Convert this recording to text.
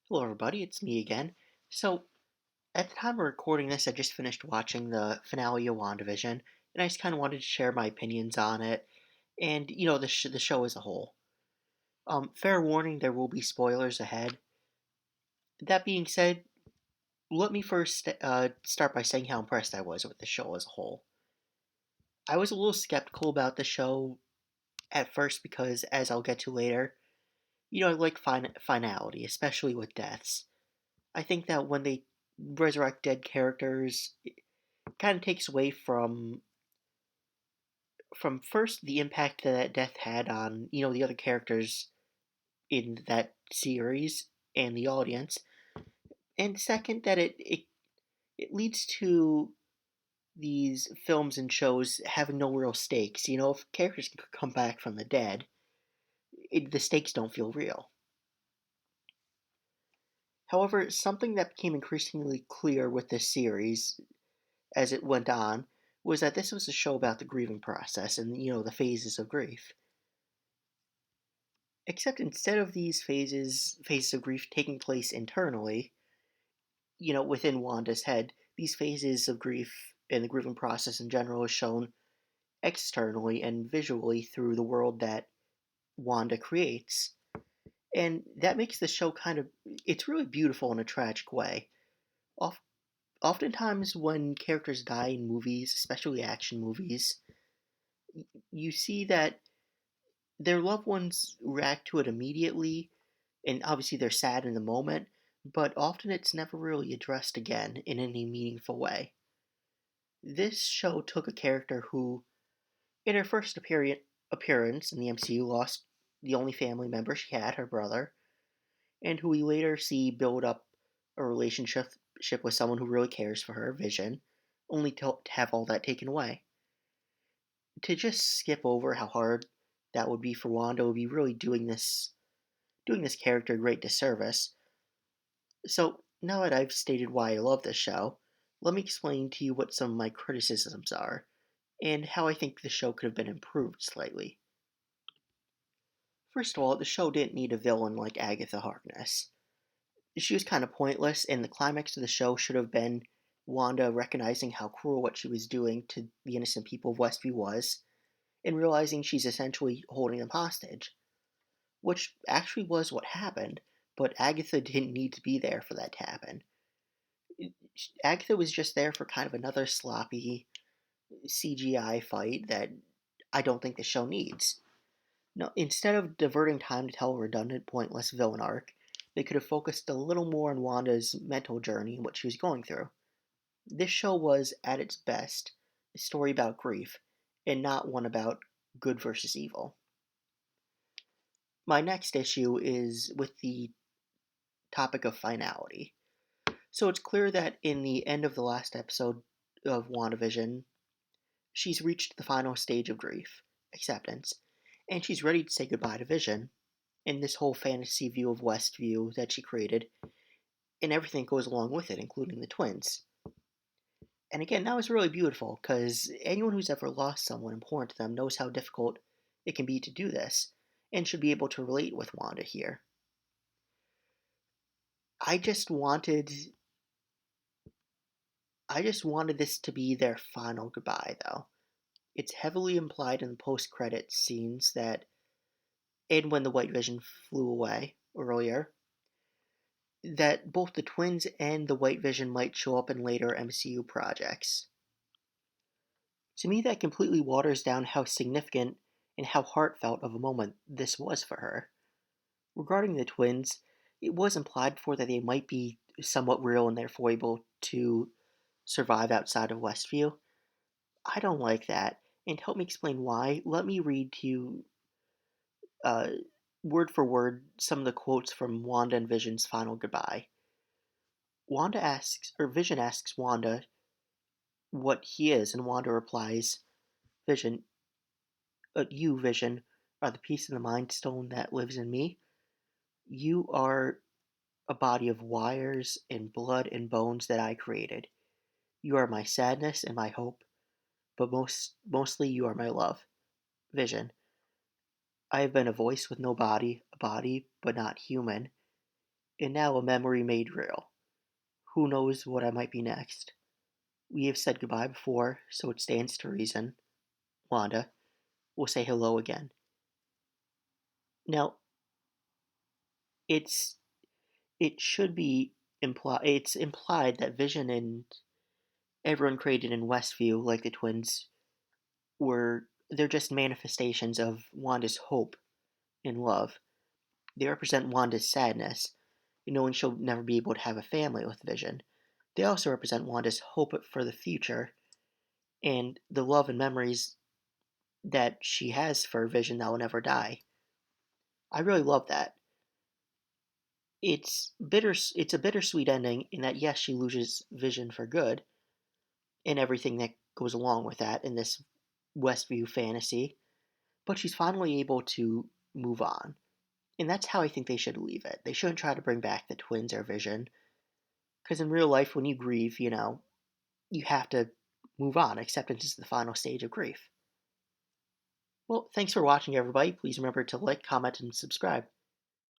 Hello, everybody. It's me again. So, at the time of recording this, I just finished watching the finale of WandaVision, and I just kind of wanted to share my opinions on it and, the show as a whole. Fair warning, there will be spoilers ahead. That being said, let me first start by saying how impressed I was with the show as a whole. I was a little skeptical about the show at first because, as I'll get to later, I like finality, especially with deaths. I think that when they resurrect dead characters, kind of takes away from first the impact that death had on the other characters in that series and the audience, and second that it leads to these films and shows having no real stakes. If characters can come back from the dead, the stakes don't feel real. However, something that became increasingly clear with this series as it went on was that this was a show about the grieving process and the phases of grief. Except instead of these phases of grief taking place internally, within Wanda's head, these phases of grief and the grieving process in general is shown externally and visually through the world that Wanda creates. And that makes the show it's really beautiful in a tragic way. Oft, Oftentimes, when characters die in movies, especially action movies, you see that their loved ones react to it immediately, and obviously they're sad in the moment, but often it's never really addressed again in any meaningful way. This show took a character who, in her first appearance in the MCU, lost the only family member she had, her brother, and who we later see build up a relationship with someone who really cares for her, Vision, only to have all that taken away. To just skip over how hard that would be for Wanda would be really doing this character a great disservice. So, now that I've stated why I love this show, let me explain to you what some of my criticisms are, and how I think the show could have been improved slightly. First of all, the show didn't need a villain like Agatha Harkness. She was kind of pointless, and the climax of the show should have been Wanda recognizing how cruel what she was doing to the innocent people of Westview was, and realizing she's essentially holding them hostage. Which actually was what happened, but Agatha didn't need to be there for that to happen. Agatha was just there for kind of another sloppy CGI fight that I don't think the show needs. No, instead of diverting time to tell a redundant, pointless villain arc, they could have focused a little more on Wanda's mental journey and what she was going through. This show was, at its best, a story about grief, and not one about good versus evil. My next issue is with the topic of finality. So it's clear that in the end of the last episode of WandaVision, she's reached the final stage of grief, acceptance, and she's ready to say goodbye to Vision and this whole fantasy view of Westview that she created, and everything that goes along with it, including the twins. And again, that was really beautiful because anyone who's ever lost someone important to them knows how difficult it can be to do this, and should be able to relate with Wanda here. I just wanted I just wanted this to be their final goodbye though. It's heavily implied in the post-credits scenes that, and when the White Vision flew away earlier, that both the twins and the White Vision might show up in later MCU projects. To me, that completely waters down how significant and how heartfelt of a moment this was for her. Regarding the twins, it was implied before that they might be somewhat real and therefore able to survive outside of Westview. I don't like that, and to help me explain why, let me read to you uh, word for word some of the quotes from Wanda and Vision's final goodbye. Vision asks Wanda what he is, and Wanda replies, Vision, you, Vision, are the piece of the Mind Stone that lives in me. You are a body of wires and blood and bones that I created. You are my sadness and my hope, but mostly you are my love. Vision, I have been a voice with no body, a body but not human, and now a memory made real. Who knows what I might be next? We have said goodbye before, so it stands to reason. Wanda, we'll say hello again. Now, it's it should be it's implied that Vision and everyone created in Westview, like the twins, they're just manifestations of Wanda's hope and love. They represent Wanda's sadness, knowing she'll never be able to have a family with Vision. They also represent Wanda's hope for the future and the love and memories that she has for Vision that will never die. I really love that. It's a bittersweet ending in that yes, she loses Vision for good and everything that goes along with that in this Westview fantasy, but she's finally able to move on. And that's how I think they should leave it. They shouldn't try to bring back the twins or Vision, because in real life, when you grieve, you have to move on. Acceptance is the final stage of grief. Well, thanks for watching, everybody. Please remember to like, comment, and subscribe.